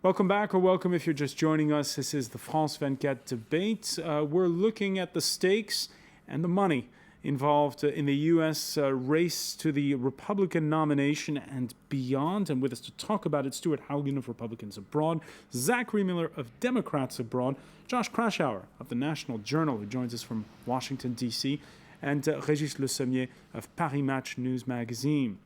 Welcome back, or welcome if you're just joining us. This is the France 24 debate. We're looking at the stakes and the money involved in the U.S. Race to the Republican nomination and beyond. And with us to talk about it, Stuart Haugen of Republicans Abroad, Zachary Miller of Democrats Abroad, Josh Krasauer of the National Journal, who joins us from Washington, D.C., and Régis Le Sommier of Paris Match News Magazine.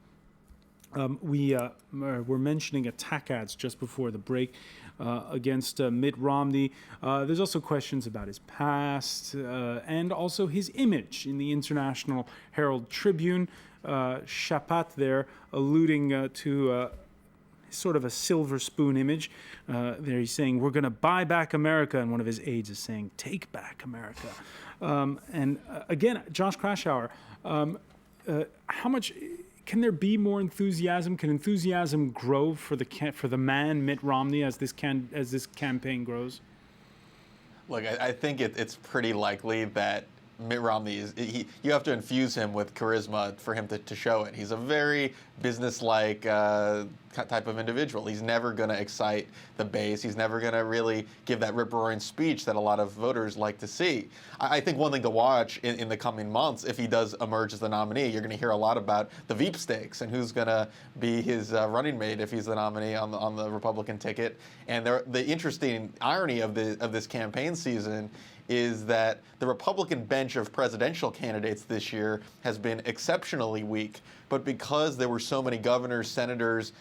We were mentioning attack ads just before the break against Mitt Romney. There's also questions about his past and also his image in the International Herald Tribune. Chapat there alluding to sort of a silver spoon image. There he's saying, we're going to buy back America, and one of his aides is saying, take back America. Again, Josh Krasauer, how much... Can there be more enthusiasm? Can enthusiasm grow for the man Mitt Romney as this campaign grows? Look, I think it's pretty likely that Mitt Romney you have to infuse him with charisma for him to show it. He's a very business-like type of individual. He's never going to excite the base. He's never going to really give that rip-roaring speech that a lot of voters like to see. I think one thing to watch in the coming months, if he does emerge as the nominee, you're going to hear a lot about the Veep stakes and who's going to be his running mate if he's the nominee on the Republican ticket. And the interesting irony of this campaign season is that the Republican bench of presidential candidates this year has been exceptionally weak. But because there were so many governors, senators,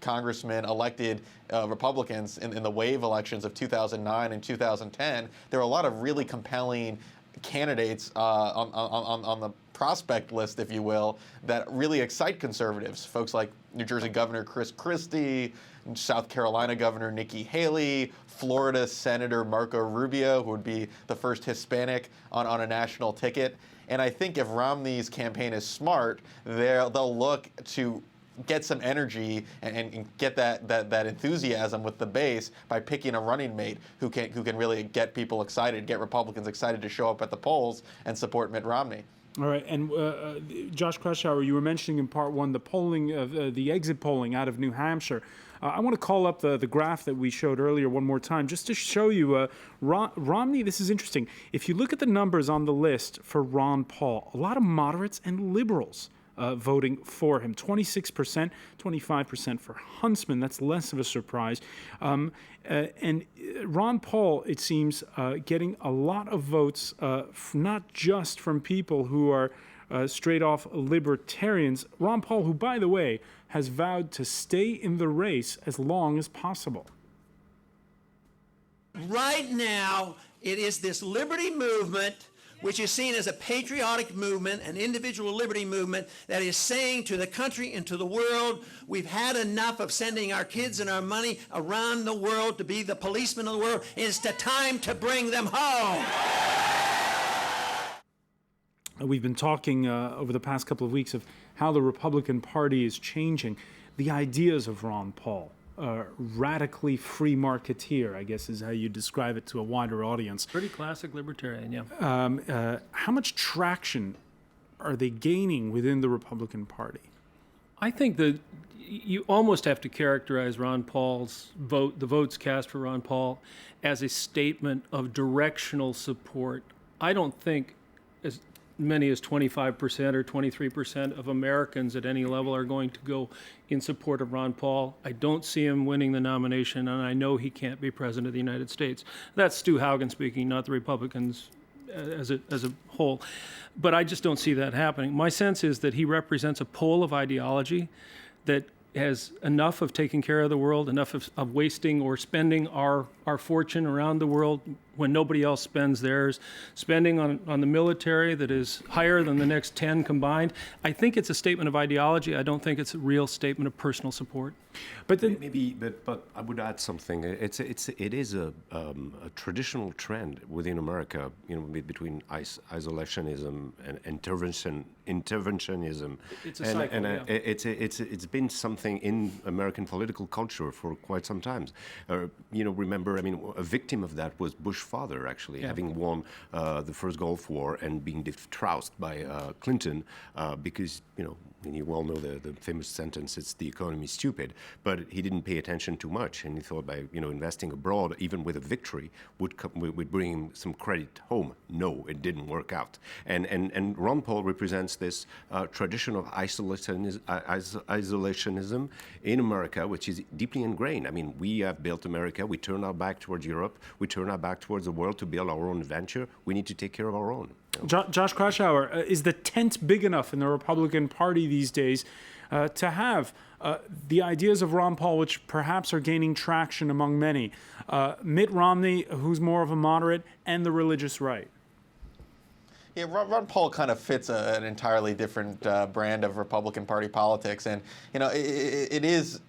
congressmen elected Republicans in the wave elections of 2009 and 2010, there were a lot of really compelling candidates on the prospect list, if you will, that really excite conservatives. Folks like New Jersey Governor Chris Christie, South Carolina Governor Nikki Haley, Florida Senator Marco Rubio, who would be the first Hispanic on a national ticket. And I think if Romney's campaign is smart, they'll look to get some energy and get that enthusiasm with the base by picking a running mate who can really get people excited, get Republicans excited to show up at the polls and support Mitt Romney. All right, and Josh Krasauer, you were mentioning in part one the polling of the exit polling out of New Hampshire. I want to call up the graph that we showed earlier one more time just to show you Romney. This is interesting. If you look at the numbers on the list for Ron Paul, a lot of moderates and liberals voting for him. 26%, 25% for Huntsman. That's less of a surprise. And Ron Paul, it seems, getting a lot of votes, not just from people who are straight off libertarians. Ron Paul, who, by the way, has vowed to stay in the race as long as possible. Right now, it is this liberty movement, which is seen as a patriotic movement, an individual liberty movement, that is saying to the country and to the world, we've had enough of sending our kids and our money around the world to be the policemen of the world. It's the time to bring them home. We've been talking over the past couple of weeks of how the Republican Party is changing. The ideas of Ron Paul, radically free marketeer, I guess is how you describe it to a wider audience. Pretty classic libertarian, yeah. How much traction are they gaining within the Republican Party? I think that you almost have to characterize Ron Paul's vote, the votes cast for Ron Paul, as a statement of directional support. I don't think as many as 25% or 23% of Americans at any level are going to go in support of Ron Paul. I don't see him winning the nomination, and I know he can't be president of the United States. That's Stu Haugen speaking, not the Republicans as a whole. But I just don't see that happening. My sense is that he represents a pole of ideology that has enough of taking care of the world, enough of wasting or spending our fortune around the world when nobody else spends theirs, spending on the military that is higher than the next 10 combined. I think it's a statement of ideology. I don't think it's a real statement of personal support. But then, but I would add something. It is a traditional trend within America, between isolationism and interventionism. It's a cycle, yeah. It's been something in American political culture for quite some time. Remember, a victim of that was Bush father, actually, having won the first Gulf War and being trounced by Clinton because, and you all know the famous sentence, it's the economy stupid, but he didn't pay attention too much, and he thought by investing abroad, even with a victory, would bring him some credit home. No, it didn't work out. And Ron Paul represents this tradition of isolationism in America, which is deeply ingrained. I mean, we have built America, we turn our back towards Europe, we turn our back towards the world to build our own venture. We need to take care of our own. Josh Kraushaar, is the tent big enough in the Republican Party these days to have the ideas of Ron Paul, which perhaps are gaining traction among many, Mitt Romney, who's more of a moderate, and the religious right? Yeah, Ron Paul kind of fits an entirely different brand of Republican Party politics, and it is.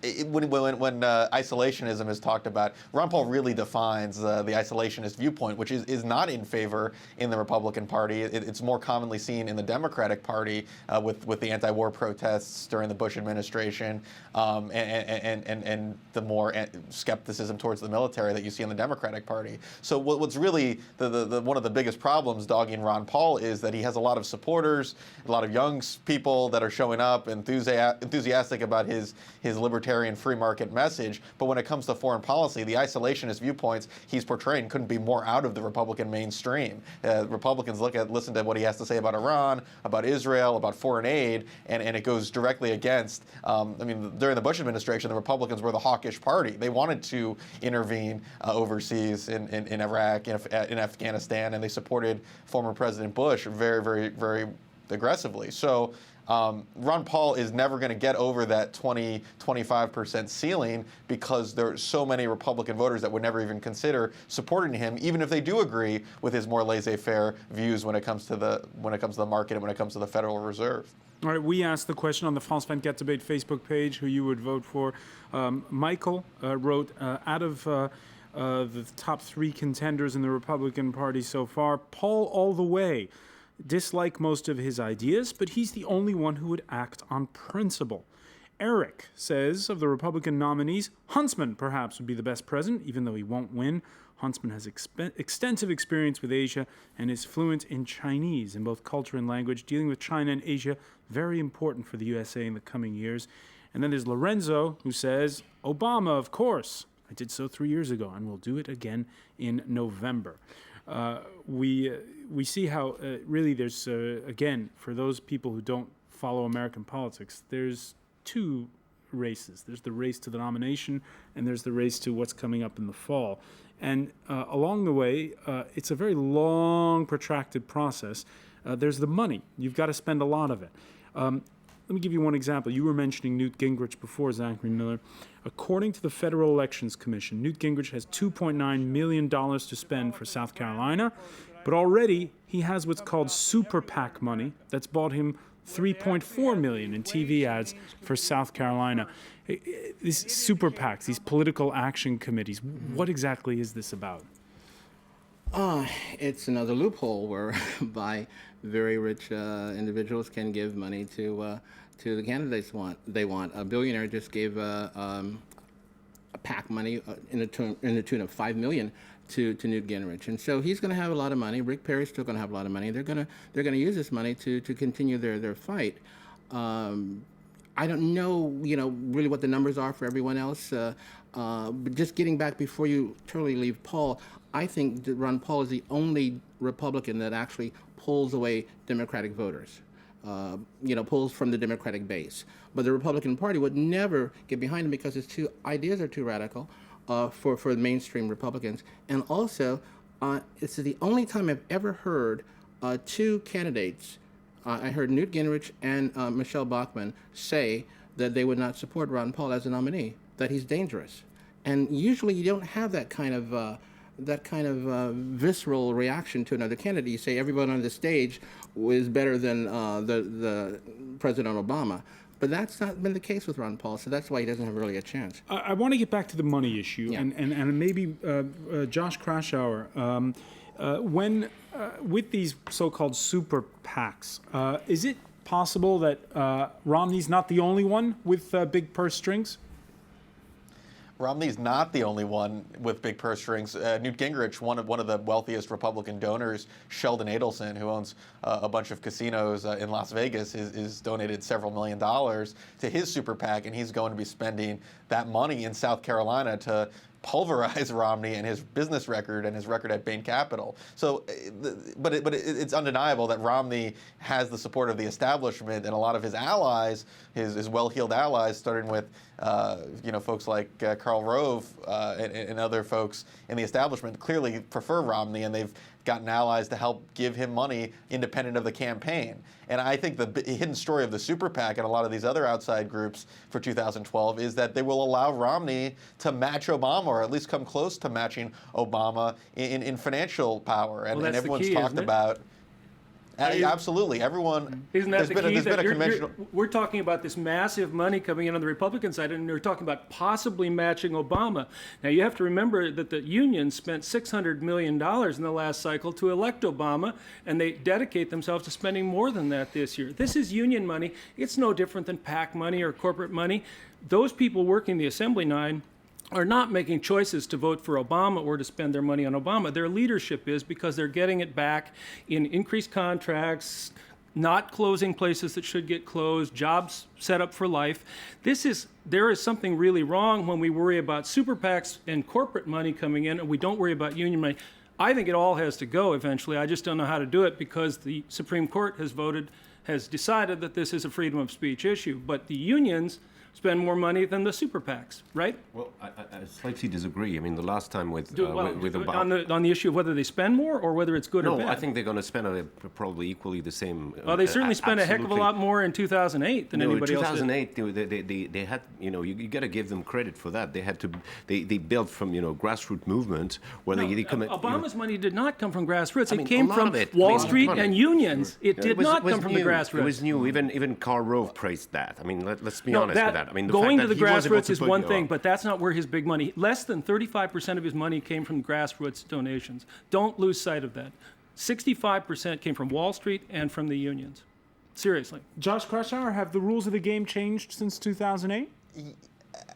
When isolationism is talked about, Ron Paul really defines the isolationist viewpoint, which is not in favor in the Republican Party. It's more commonly seen in the Democratic Party with the anti-war protests during the Bush administration and the more skepticism towards the military that you see in the Democratic Party. So what's really one of the biggest problems dogging Ron Paul is that he has a lot of supporters, a lot of young people that are showing up, enthusiastic about his libertarian free market message, but when it comes to foreign policy, the isolationist viewpoints he's portraying couldn't be more out of the Republican mainstream. Republicans listen to what he has to say about Iran, about Israel, about foreign aid, and it goes directly against. During the Bush administration, the Republicans were the hawkish party. They wanted to intervene overseas in Iraq, in Afghanistan, and they supported former President Bush very, very, very aggressively. So Ron Paul is never going to get over that 25% ceiling because there are so many Republican voters that would never even consider supporting him, even if they do agree with his more laissez-faire views when it comes to the market and when it comes to the Federal Reserve. All right, we asked the question on the France 24 Debate Facebook page who you would vote for. Michael wrote, out of the top three contenders in the Republican Party so far, Paul all the way. Dislike most of his ideas, but he's the only one who would act on principle. Eric says of the Republican nominees, Huntsman perhaps would be the best president, even though he won't win. Huntsman has extensive experience with Asia and is fluent in Chinese in both culture and language. Dealing with China and Asia, very important for the USA in the coming years. And then there's Lorenzo, who says, Obama, of course. I did so 3 years ago, and we'll do it again in November. We see how really there's, again, for those people who don't follow American politics, there's two races. There's the race to the nomination, and there's the race to what's coming up in the fall. And along the way, it's a very long, protracted process. There's the money. You've got to spend a lot of it. Let me give you one example. You were mentioning Newt Gingrich before, Zachary Miller. According to the Federal Elections Commission, Newt Gingrich has $2.9 million to spend for South Carolina, but already he has what's called super PAC money that's bought him $3.4 million in TV ads for South Carolina. These super PACs, these political action committees, what exactly is this about? It's another loophole whereby very rich individuals can give money to the candidates they want. A billionaire just gave a PAC money in the tune of $5 million to Newt Gingrich, and so he's going to have a lot of money. Rick Perry's still going to have a lot of money. They're going to use this money to continue their fight. I don't know, really what the numbers are for everyone else. But just getting back before you totally leave Paul, I think that Ron Paul is the only Republican that actually pulls away Democratic voters, pulls from the Democratic base. But the Republican Party would never get behind him because his ideas are too radical for mainstream Republicans. And also, it's the only time I've ever heard two candidates, I heard Newt Gingrich and Michelle Bachmann say that they would not support Ron Paul as a nominee, that he's dangerous. And usually you don't have that kind of visceral reaction to another candidate. You say everyone on the stage is better than the President Obama. But that's not been the case with Ron Paul, so that's why he doesn't have really a chance. I want to get back to the money issue, Yeah. and maybe Josh Kraushaar, with these so-called super PACs, is it possible that Romney's not the only one with big purse strings? Romney's not the only one with big purse strings. Newt Gingrich, one of the wealthiest Republican donors, Sheldon Adelson, who owns a bunch of casinos in Las Vegas, is donated several $1 million to his super PAC, and he's going to be spending that money in South Carolina to pulverize Romney and his business record and his record at Bain Capital. So, but it's undeniable that Romney has the support of the establishment and a lot of his allies, his well-heeled allies, starting with folks like Karl Rove and other folks in the establishment, clearly prefer Romney, and they've gotten allies to help give him money independent of the campaign. And I think the hidden story of the super PAC and a lot of these other outside groups for 2012 is that they will allow Romney to match Obama, or at least come close to matching Obama in financial power. And, Well, that's and everyone's the key, talked isn't it? about. Absolutely, everyone. Isn't that the key? There's been a conventional. We're talking about this massive money coming in on the Republican side, and we're talking about possibly matching Obama. Now, you have to remember that the unions spent $600 million in the last cycle to elect Obama, and they dedicate themselves to spending more than that this year. This is union money. It's no different than PAC money or corporate money. Those people working the Assembly line are not making choices to vote for Obama or to spend their money on Obama. Their leadership is, because they're getting it back in increased contracts, not closing places that should get closed, jobs set up for life. There is something really wrong when we worry about super PACs and corporate money coming in, and we don't worry about union money. I think it all has to go eventually. I just don't know how to do it because the Supreme Court has decided that this is a freedom of speech issue. But the unions spend more money than the super PACs, right? Well, I slightly disagree. I mean, the last time with Obama, on the issue of whether they spend more or whether it's good or bad. No, I think they're going to spend probably equally the same. Well, they certainly spent a heck of a lot more in 2008 than anybody else did. In 2008, they had, you got to give them credit for that. They built from, grassroots movement where they come. Obama's money did not come from grassroots. It a came lot from of it. Wall Street and unions. It did not come from the It grassroots. was new. Even Karl Rove praised that. I mean, let's be honest with that. I mean, going to the he was able grassroots to is put one you thing, up. but that's not where his big money. Less than 35% of his money came from grassroots donations. Don't lose sight of that. 65% came from Wall Street and from the unions. Seriously. Josh Kraushaar, have the rules of the game changed since 2008?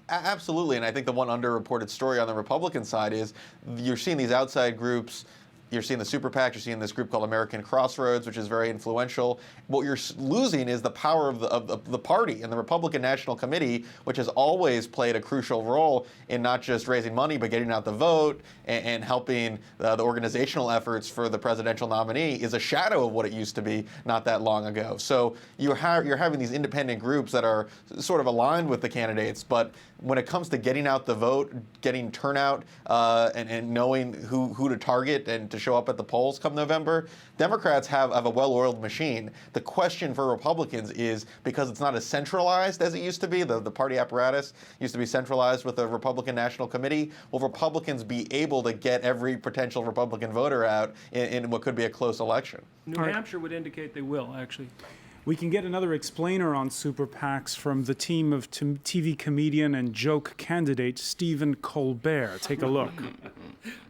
Absolutely, and I think the one underreported story on the Republican side is you're seeing these outside groups. You're seeing the super PAC, you're seeing this group called American Crossroads, which is very influential. What you're losing is the power of the party and the Republican National Committee, which has always played a crucial role in not just raising money, but getting out the vote and helping the organizational efforts for the presidential nominee, is a shadow of what it used to be not that long ago. So you're having these independent groups that are sort of aligned with the candidates, but when it comes to getting out the vote, getting turnout, and knowing who to target and to show up at the polls come November, Democrats have a well-oiled machine. The question for Republicans is, because it's not as centralized as it used to be, the party apparatus used to be centralized with the Republican National Committee, will Republicans be able to get every potential Republican voter out in what could be a close election? New Hampshire would indicate they will, actually. We can get another explainer on super PACs from the team of TV comedian and joke candidate Stephen Colbert. Take a look.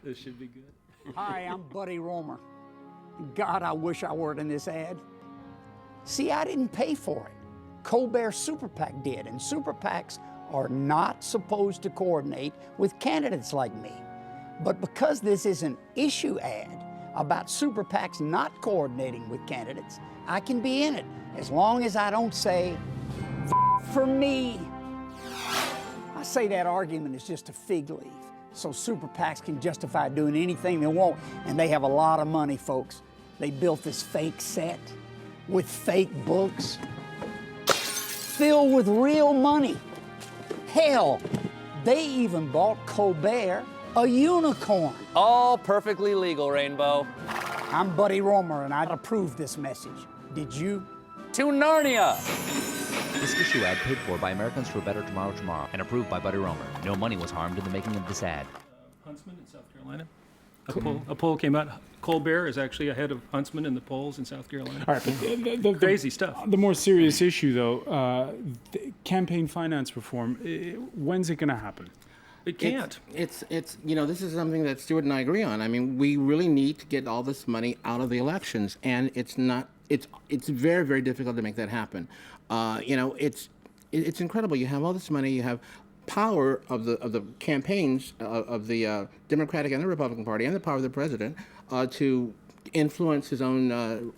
This should be good. Hi, I'm Buddy Romer. God, I wish I weren't in this ad. See, I didn't pay for it. Colbert Super PAC did, and super PACs are not supposed to coordinate with candidates like me. But because this is an issue ad about super PACs not coordinating with candidates, I can be in it as long as I don't say, for me. I say that argument is just a fig leaf, so super PACs can justify doing anything they want, and they have a lot of money, folks. They built this fake set with fake books filled with real money. Hell, they even bought Colbert a unicorn. All perfectly legal, Rainbow. I'm Buddy Romer, and I approve this message. Did you? To Narnia! This issue ad paid for by Americans for a Better Tomorrow and approved by Buddy Romer. No money was harmed in the making of this ad. Huntsman in South Carolina. A poll came out. Colbert is actually ahead of Huntsman in the polls in South Carolina. All right, but Crazy stuff. The more serious issue, though, campaign finance reform, when's it going to happen? It can't. It's this is something that Stuart and I agree on. I mean, we really need to get all this money out of the elections, and it's very, very difficult to make that happen. It's incredible. You have all this money. You have power of the campaigns of the Democratic and the Republican Party, and the power of the president to influence his own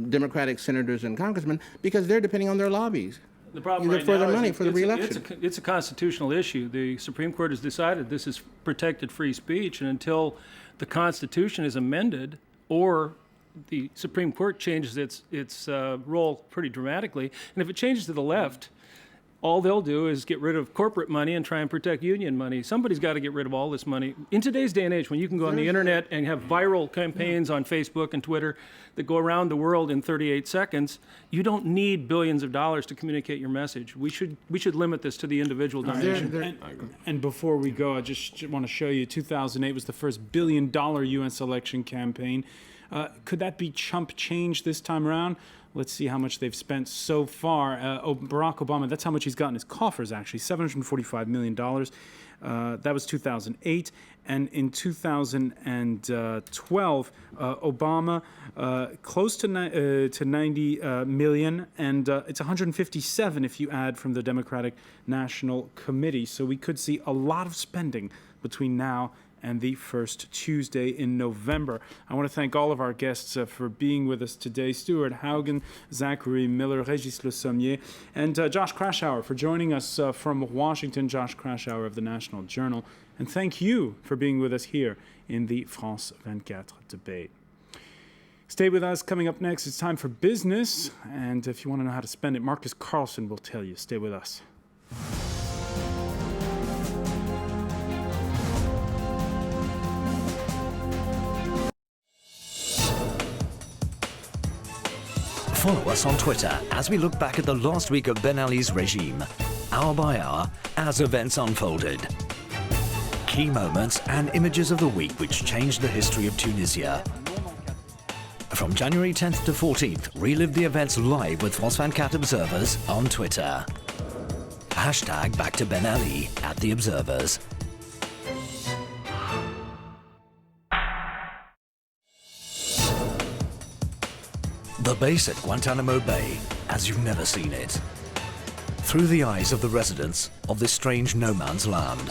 Democratic senators and congressmen, because they're depending on their lobbies. The problem right for now their is money for the re-election. It's a constitutional issue. The Supreme Court has decided this is protected free speech, and until the Constitution is amended or the Supreme Court changes its role pretty dramatically, and if it changes to the left, all they'll do is get rid of corporate money and try and protect union money. Somebody's got to get rid of all this money. In today's day and age, when you can go on the internet and have viral campaigns on Facebook and Twitter that go around the world in 38 seconds, you don't need billions of dollars to communicate your message. We should limit this to the individual donation. And before we go, I just want to show you, 2008 was the first billion-dollar U.S. election campaign. Could that be chump change this time around? Let's see how much they've spent so far. Barack Obama, that's how much he's got in his coffers, actually, $745 million. That was 2008. And in 2012, Obama, close to 90 million, and it's 157 if you add from the Democratic National Committee. So we could see a lot of spending between now and the first Tuesday in November. I want to thank all of our guests for being with us today. Stuart Haugen, Zachary Miller, Régis Le Sommier, and Josh Kraushaar for joining us from Washington, Josh Kraushaar of the National Journal. And thank you for being with us here in the France 24 debate. Stay with us. Coming up next, it's time for business. And if you want to know how to spend it, Marcus Carlson will tell you. Stay with us. Follow us on Twitter as we look back at the last week of Ben Ali's regime, hour by hour, as events unfolded. Key moments and images of the week which changed the history of Tunisia. From January 10th to 14th, relive the events live with France 24 Observers on Twitter. Hashtag back to Ben Ali at the Observers. The base at Guantanamo Bay, as you've never seen it. Through the eyes of the residents of this strange no-man's land.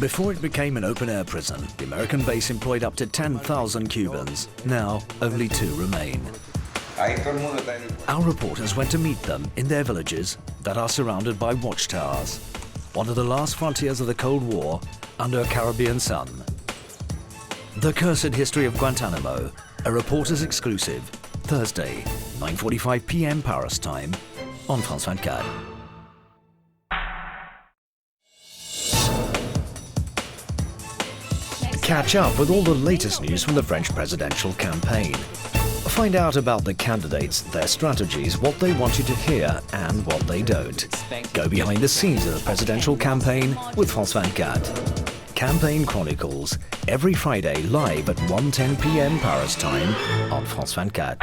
Before it became an open-air prison, the American base employed up to 10,000 Cubans. Now, only 2 remain. Our reporters went to meet them in their villages that are surrounded by watchtowers, one of the last frontiers of the Cold War under a Caribbean sun. The Cursed History of Guantanamo, a reporter's exclusive, Thursday, 9:45 p.m. Paris time, on France 24. Catch up with all the latest news from the French presidential campaign. Find out about the candidates, their strategies, what they want you to hear and what they don't. Go behind the scenes of the presidential campaign with France 24. Campaign Chronicles, every Friday live at 1:10 p.m. Paris time on France 24.